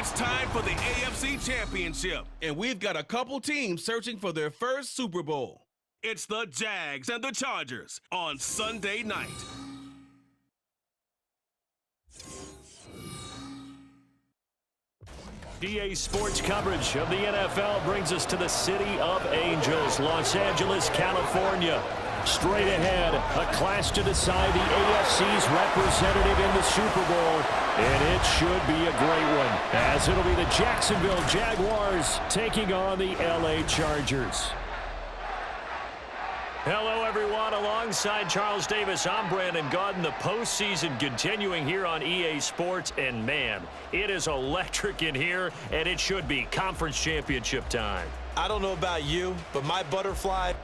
It's time for the AFC Championship, and we've got a couple teams searching for their first Super Bowl. It's the Jags and the Chargers on Sunday night. EA Sports coverage of the NFL brings us to the City of Angels, Los Angeles, California. Straight ahead, a clash to decide the AFC's representative in the Super Bowl, and it should be a great one, as it'll be the Jacksonville Jaguars taking on the LA Chargers. Hello, everyone. Alongside Charles Davis, I'm Brandon Gaudin. The postseason continuing here on EA Sports, and man, it is electric in here, and it should be conference championship time. I don't know about you, but my butterfly...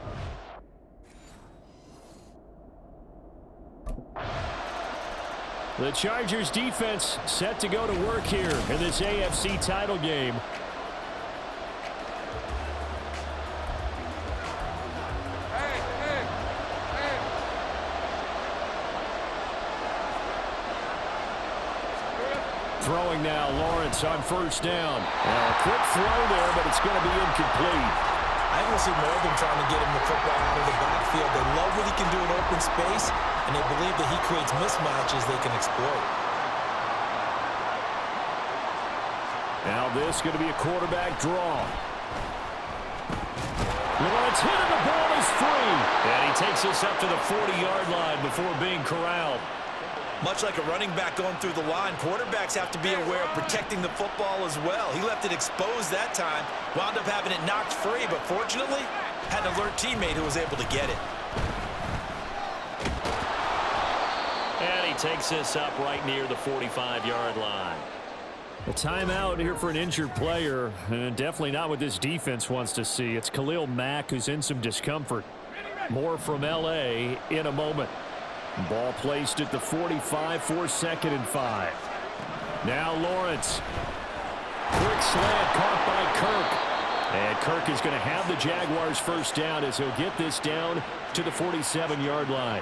The Chargers defense set to go to work here in this AFC title game. Throwing now, Lawrence on first down. A quick throw there, but it's going to be incomplete. I think we'll see more of them trying to get him the football out of the backfield. They love what he can do in open space, and they believe that he creates mismatches they can exploit. Now this is going to be a quarterback draw. Lawrence hit and the ball is free. And he takes this up to the 40-yard line before being corralled. Much like a running back going through the line, quarterbacks have to be aware of protecting the football as well. He left it exposed that time, wound up having it knocked free, but fortunately, had an alert teammate who was able to get it. And he takes this up right near the 45-yard line. A timeout here for an injured player, and definitely not what this defense wants to see. It's Khalil Mack who's in some discomfort. More from L.A. in a moment. Ball placed at the 45 for 2nd and 5. Now Lawrence. Quick slant caught by Kirk. And Kirk is going to have the Jaguars first down as he'll get this down to the 47-yard line.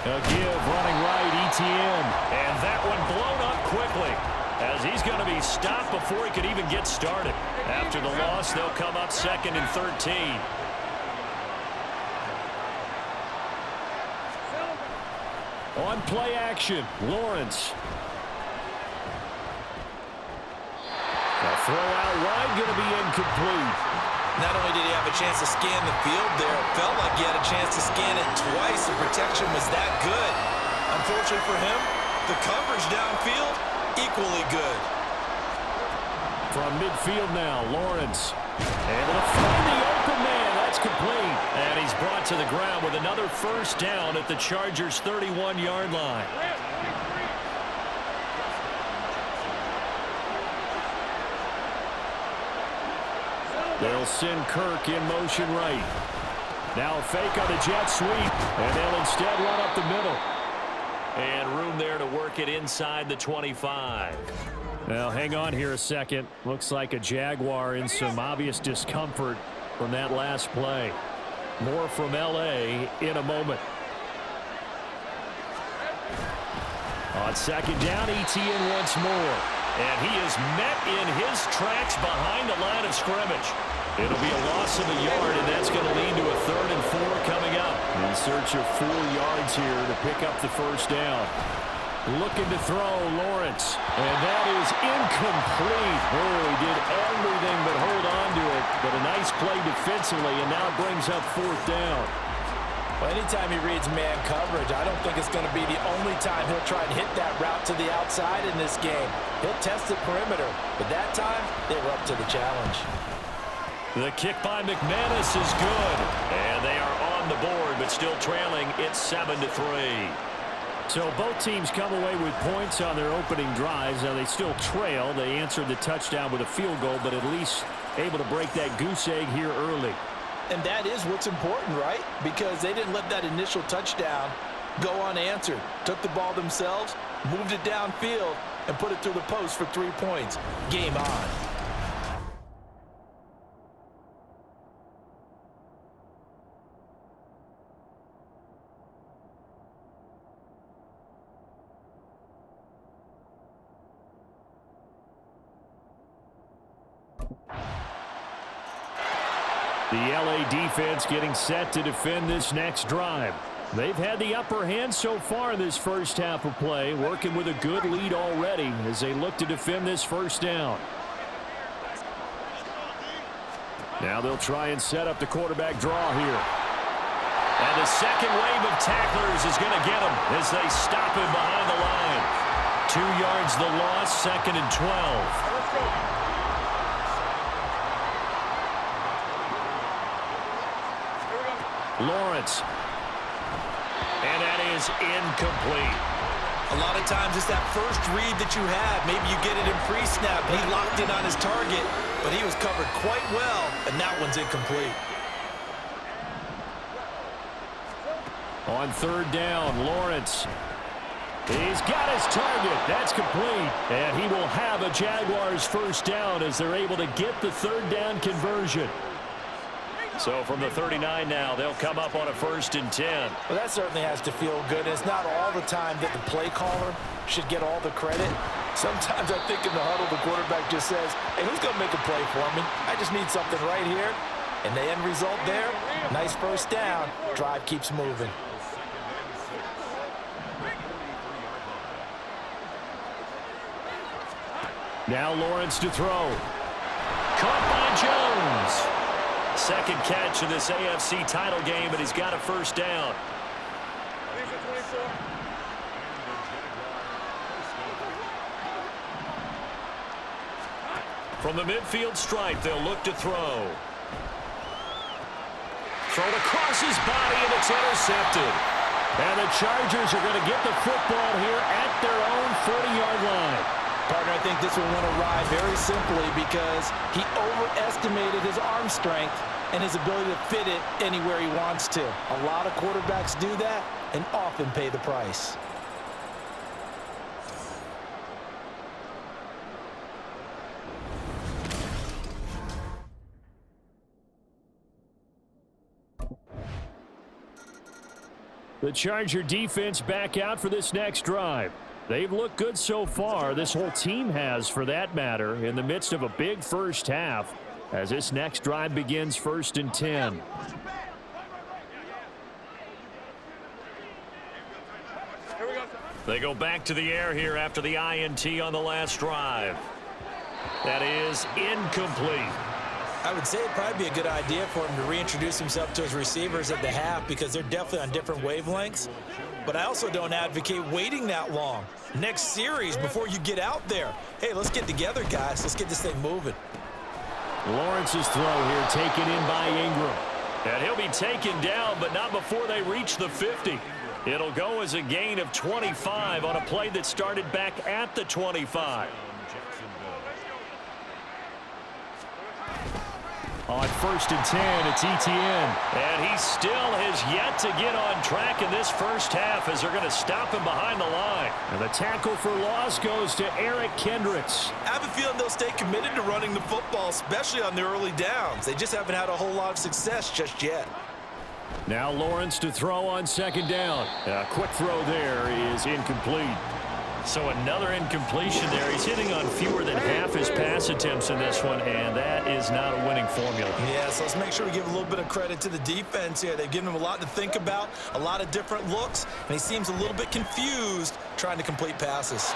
A give running right, Etienne. And that one blown up quickly, as he's going to be stopped before he could even get started. After the loss, they'll come up 2nd and 13. On play action, Lawrence. A throw out wide, going to be incomplete. Not only did he have a chance to scan the field there, it felt like he had a chance to scan it twice. The protection was that good. Unfortunately for him, the coverage downfield, equally good. From midfield now, Lawrence. Able to find the open man. That's complete. And he's brought to the ground with another first down at the Chargers' 31-yard line. They'll send Kirk in motion right. Now a fake on the jet sweep, and they'll instead run up the middle. And room there to work it inside the 25. Now, hang on here a second. Looks like a Jaguar in some obvious discomfort from that last play. More from L.A. in a moment. On 2nd down, Etienne once more. And he is met in his tracks behind the line of scrimmage. It'll be a loss of a yard, and that's going to lead to a 3rd and 4 coming up. In search of 4 yards here to pick up the first down. Looking to throw, Lawrence. And that is incomplete. Oh, he did everything but hold on to it. But a nice play defensively, and now brings up 4th down. Well, anytime he reads man coverage, I don't think it's going to be the only time he'll try and hit that route to the outside in this game. He'll test the perimeter, but that time, they were up to the challenge. The kick by McManus is good. And they are on the board, but still trailing. It's 7-3. So both teams come away with points on their opening drives. Now they still trail. They answered the touchdown with a field goal, but at least able to break that goose egg here early. And that is what's important, right? Because they didn't let that initial touchdown go unanswered. Took the ball themselves, moved it downfield, and put it through the post for 3 points. Game on. The LA defense getting set to defend this next drive. They've had the upper hand so far in this first half of play, working with a good lead already as they look to defend this first down. Now they'll try and set up the quarterback draw here. And the second wave of tacklers is going to get him as they stop him behind the line. 2 yards the loss, 2nd and 12. Lawrence. And that is incomplete. A lot of times it's that first read that you have. Maybe you get it in pre-snap. He locked in on his target, but he was covered quite well, and that one's incomplete. On 3rd down, Lawrence. He's got his target. That's complete. And he will have a Jaguars first down as they're able to get the 3rd down conversion. So from the 39 now, they'll come up on a 1st and 10. Well, that certainly has to feel good. It's not all the time that the play caller should get all the credit. Sometimes I think in the huddle, the quarterback just says, hey, who's going to make a play for me? I just need something right here. And the end result there, nice first down. Drive keeps moving. Now Lawrence to throw. Caught by Jones. Second catch in this AFC title game, and he's got a first down. From the midfield stripe, they'll look to throw. Thrown across his body, and it's intercepted. And the Chargers are going to get the football here at their own 40-yard line. Partner, I think this will want to ride very simply because he overestimated his arm strength and his ability to fit it anywhere he wants to. A lot of quarterbacks do that and often pay the price. The Charger defense back out for this next drive. They've looked good so far. This whole team has, for that matter, in the midst of a big first half as this next drive begins 1st and 10. They go back to the air here after the INT on the last drive. That is incomplete. I would say it'd probably be a good idea for him to reintroduce himself to his receivers at the half because they're definitely on different wavelengths. But I also don't advocate waiting that long. Next series before you get out there. Hey, let's get together, guys. Let's get this thing moving. Lawrence's throw here taken in by Ingram. And he'll be taken down, but not before they reach the 50. It'll go as a gain of 25 on a play that started back at the 25. On 1st and 10, it's Etienne. And he still has yet to get on track in this first half as they're going to stop him behind the line. And the tackle for loss goes to Eric Kendricks. I have a feeling they'll stay committed to running the football, especially on the early downs. They just haven't had a whole lot of success just yet. Now Lawrence to throw on 2nd down. A quick throw there is incomplete. So another incompletion there. He's hitting on fewer than half his pass attempts in this one, and that is not a winning formula. Yeah, so let's make sure we give a little bit of credit to the defense here. They've given him a lot to think about, a lot of different looks, and he seems a little bit confused trying to complete passes.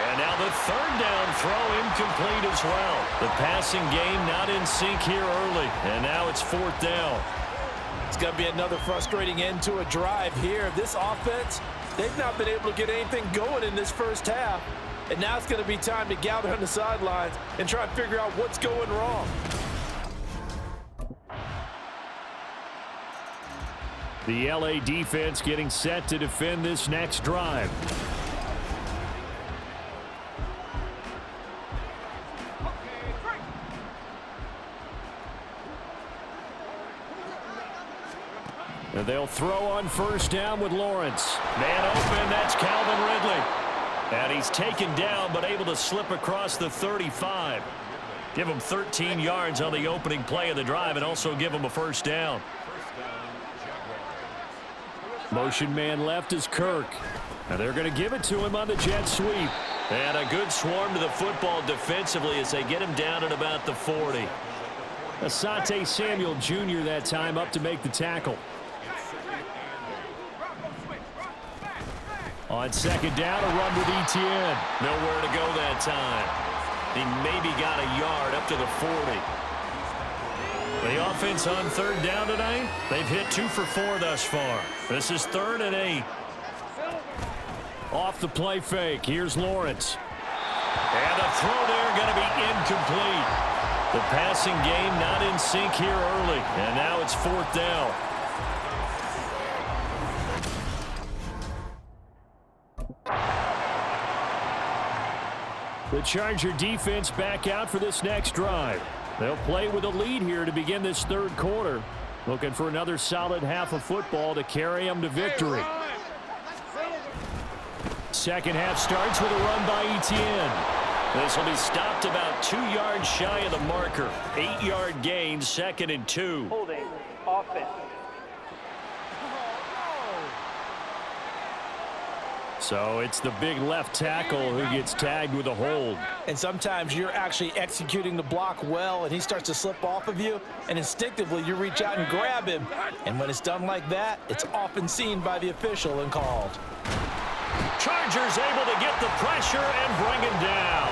And now the 3rd down throw incomplete as well. The passing game not in sync here early, and now it's 4th down. It's going to be another frustrating end to a drive here. This offense, they've not been able to get anything going in this first half. And now it's going to be time to gather on the sidelines and try and figure out what's going wrong. The LA defense getting set to defend this next drive. And they'll throw on 1st down with Lawrence. Man open, that's Calvin Ridley. And he's taken down but able to slip across the 35. Give him 13 yards on the opening play of the drive and also give him a first down. Motion man left is Kirk. And they're going to give it to him on the jet sweep. And a good swarm to the football defensively as they get him down at about the 40. Asante Samuel Jr. that time up to make the tackle. On second down, a run with Etienne. Nowhere to go that time. He maybe got a yard up to the 40. The offense on third down tonight, they've hit 2 for 4 thus far. This is 3rd and 8. Off the play fake, here's Lawrence. And the throw there going to be incomplete. The passing game not in sync here early, and now it's 4th down. The Charger defense back out for this next drive. They'll play with a lead here to begin this 3rd quarter. Looking for another solid half of football to carry them to victory. Second half starts with a run by Etienne. This will be stopped about 2 yards shy of the marker. 8-yard gain, 2nd and 2. Holding, offense. So it's the big left tackle who gets tagged with a hold. And sometimes you're actually executing the block well, and he starts to slip off of you, and instinctively you reach out and grab him. And when it's done like that, it's often seen by the official and called. Chargers able to get the pressure and bring him down.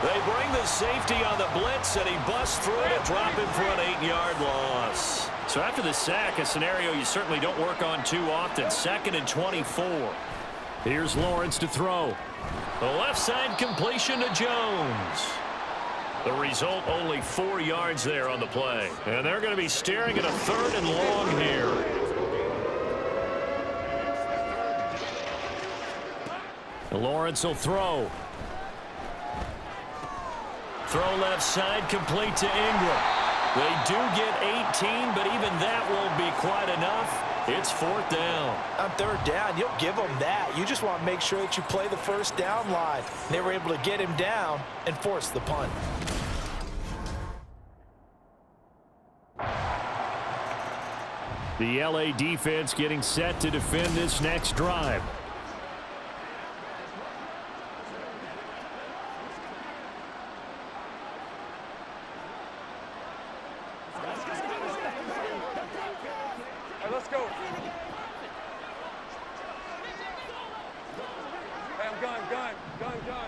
They bring the safety on the blitz, and he busts through to drop him for an 8-yard loss. So after the sack, a scenario you certainly don't work on too often. 2nd and 24. Here's Lawrence to throw. The left side completion to Jones. The result, only 4 yards there on the play. And they're going to be staring at a 3rd and long here. Lawrence will throw. Throw left side, complete to Ingram. They do get 18, but even that won't be quite enough. It's 4th down. On 3rd down, you'll give them that. You just want to make sure that you play the first down line. They were able to get him down and force the punt. The LA defense getting set to defend this next drive. Let's go. Hey, I'm gun. Here we go.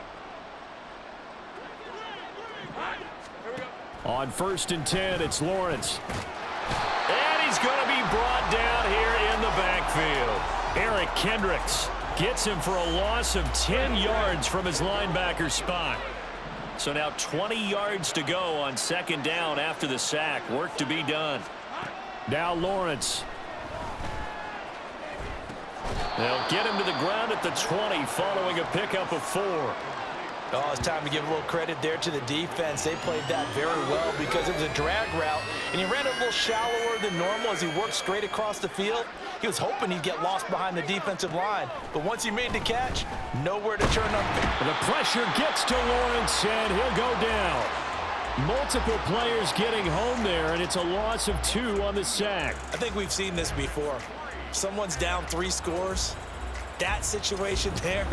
On 1st and 10, it's Lawrence. And he's going to be brought down here in the backfield. Eric Kendricks gets him for a loss of 10 yards from his linebacker spot. So now 20 yards to go on 2nd down after the sack. Work to be done. Now Lawrence. They'll get him to the ground at the 20 following a pickup of 4. Oh, it's time to give a little credit there to the defense. They played that very well because it was a drag route, and he ran a little shallower than normal as he worked straight across the field. He was hoping he'd get lost behind the defensive line, but once he made the catch, nowhere to turn up. The pressure gets to Lawrence, and he'll go down. Multiple players getting home there, and it's a loss of 2 on the sack. I think we've seen this before. Someone's down 3 scores. That situation there.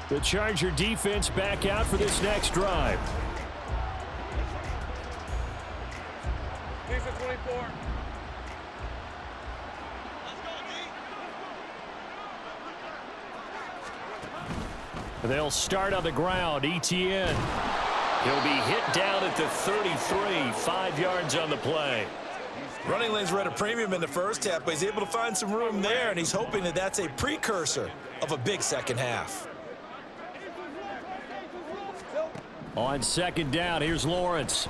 The Charger defense back out for this next drive. These are 24. They'll start on the ground. Etienne. He'll be hit down at the 33, 5 yards on the play. Running lanes were at a premium in the first half, but he's able to find some room there, and he's hoping that that's a precursor of a big second half. On 2nd down, here's Lawrence.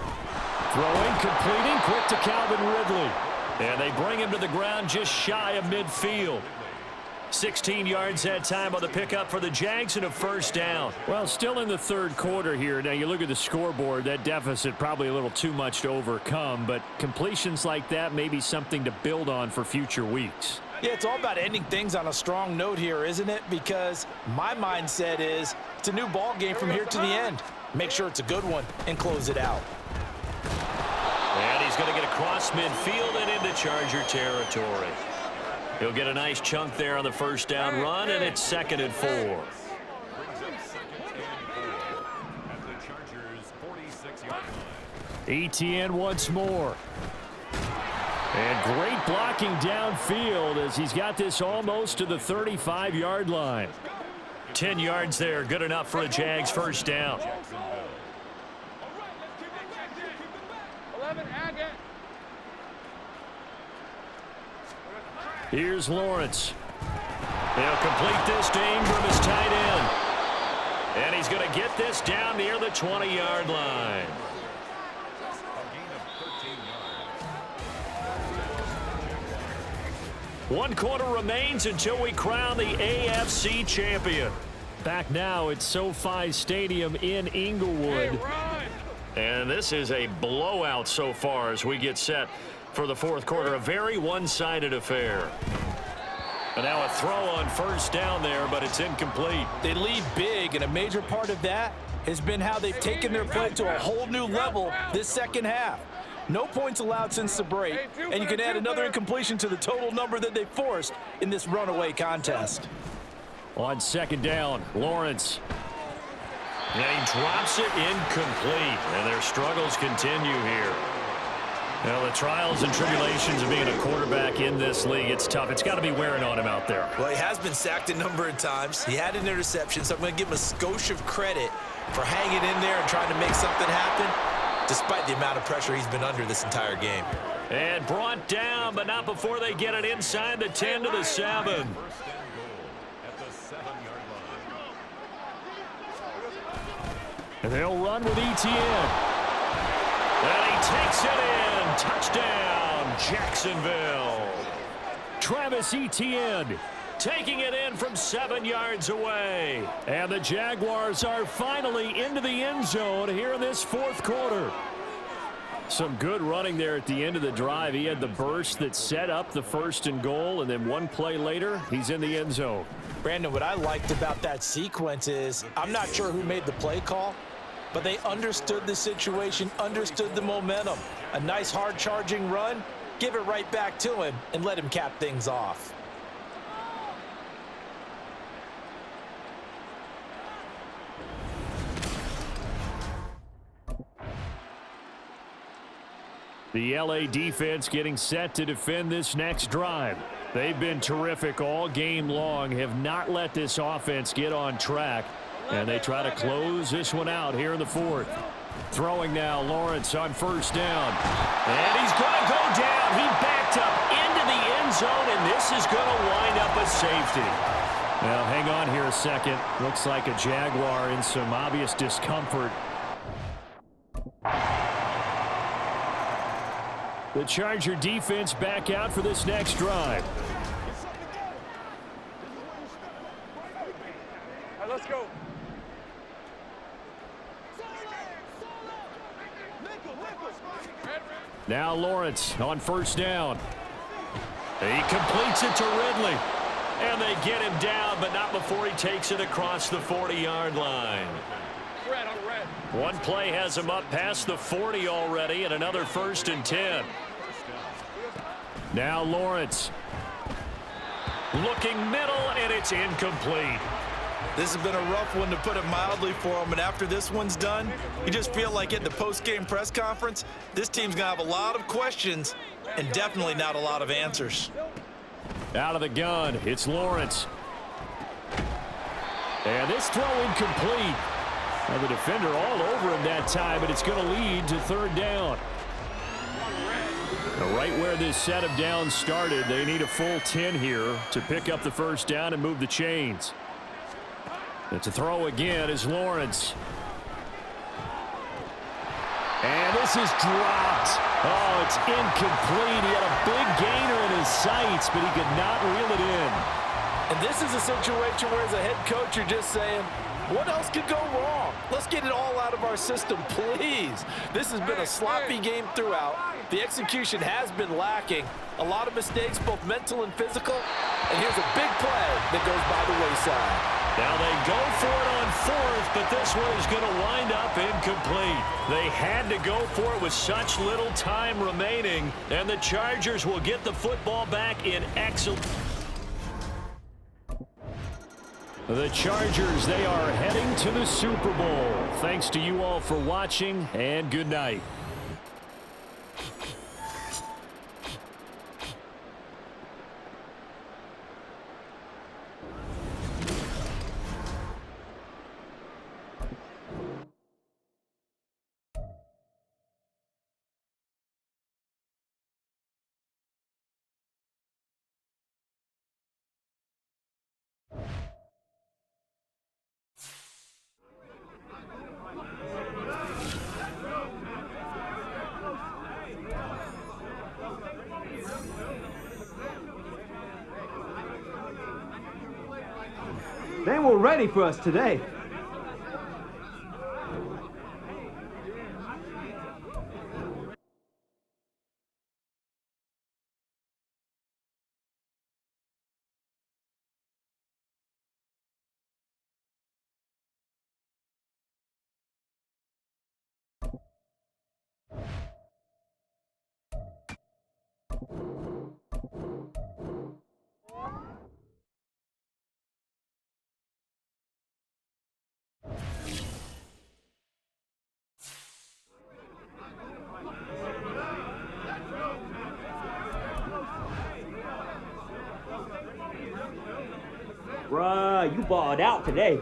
Throwing, completing, quick to Calvin Ridley. And they bring him to the ground just shy of midfield. 16 yards that time on the pickup for the Jags and a 1st down. Well, still in the 3rd quarter here. Now, you look at the scoreboard, that deficit probably a little too much to overcome, but completions like that may be something to build on for future weeks. Yeah, it's all about ending things on a strong note here, isn't it? Because my mindset is it's a new ball game from here to the end. Make sure it's a good one and close it out. And he's going to get across midfield and into Charger territory. He'll get a nice chunk there on the 1st down run, and it's 2nd and 4. Etienne once more. And great blocking downfield as he's got this almost to the 35-yard line. 10 yards there, good enough for a Jags first down. 11, Agate. Here's Lawrence. He'll complete this to Ingram as tight end. And he's going to get this down near the 20-yard line. One quarter remains until we crown the AFC champion. Back now at SoFi Stadium in Inglewood. And this is a blowout so far as we get set for the fourth quarter. A very one-sided affair. And now a throw on first down there, but it's incomplete. They lead big, and a major part of that has been how they've taken their play to a whole new level this second half. No points allowed since the break, and you can add another incompletion to the total number that they forced in this runaway contest. On second down, Lawrence. And he drops it incomplete, and their struggles continue here. Well, the trials and tribulations of being a quarterback in this league, it's tough. It's got to be wearing on him out there. Well, he has been sacked a number of times. He had an interception, so I'm going to give him a skosh of credit for hanging in there and trying to make something happen, despite the amount of pressure he's been under this entire game. And brought down, but not before they get it inside the 10 to the 7. And they'll run with Etienne. And he takes it in. Touchdown, Jacksonville. Travis Etienne taking it in from 7 yards away. And the Jaguars are finally into the end zone here in this fourth quarter. Some good running there at the end of the drive. He had the burst that set up the 1st and goal, and then one play later, he's in the end zone. Brandon, what I liked about that sequence is I'm not sure who made the play call, but they understood the situation, understood the momentum. A nice hard-charging run, give it right back to him, and let him cap things off. The LA defense getting set to defend this next drive. They've been terrific all game long, have not let this offense get on track, and they try to close this one out here in the fourth. Throwing now, Lawrence on first down. And he's going to go down. He backed up into the end zone, and this is going to wind up a safety. Now, hang on here a second. Looks like a Jaguar in some obvious discomfort. The Charger defense back out for this next drive. All right, let's go. Now Lawrence on first down. He completes it to Ridley. And they get him down, but not before he takes it across the 40-yard line. Red on red. One play has him up past the 40 already, and another 1st and 10. Now Lawrence. Looking middle, and it's incomplete. This has been a rough one, to put it mildly, for him. And after this one's done, you just feel like at the post-game press conference, this team's going to have a lot of questions and definitely not a lot of answers. Out of the gun, it's Lawrence. And this throw incomplete. Now the defender all over him that time, but it's going to lead to 3rd down. Now right where this set of downs started, they need a full 10 here to pick up the 1st down and move the chains. It's a throw again is Lawrence. And this is dropped. Oh, it's incomplete. He had a big gainer in his sights, but he could not reel it in. And this is a situation where, as a head coach, you're just saying, what else could go wrong? Let's get it all out of our system, please. This has been a sloppy game throughout. The execution has been lacking. A lot of mistakes, both mental and physical. And here's a big play that goes by the wayside. Now they go for it on 4th, but this one is going to wind up incomplete. They had to go for it with such little time remaining, and the Chargers will get the football back in excellent. The Chargers, they are heading to the Super Bowl. Thanks to you all for watching, and good night. They were ready for us today. Bruh, you balled out today.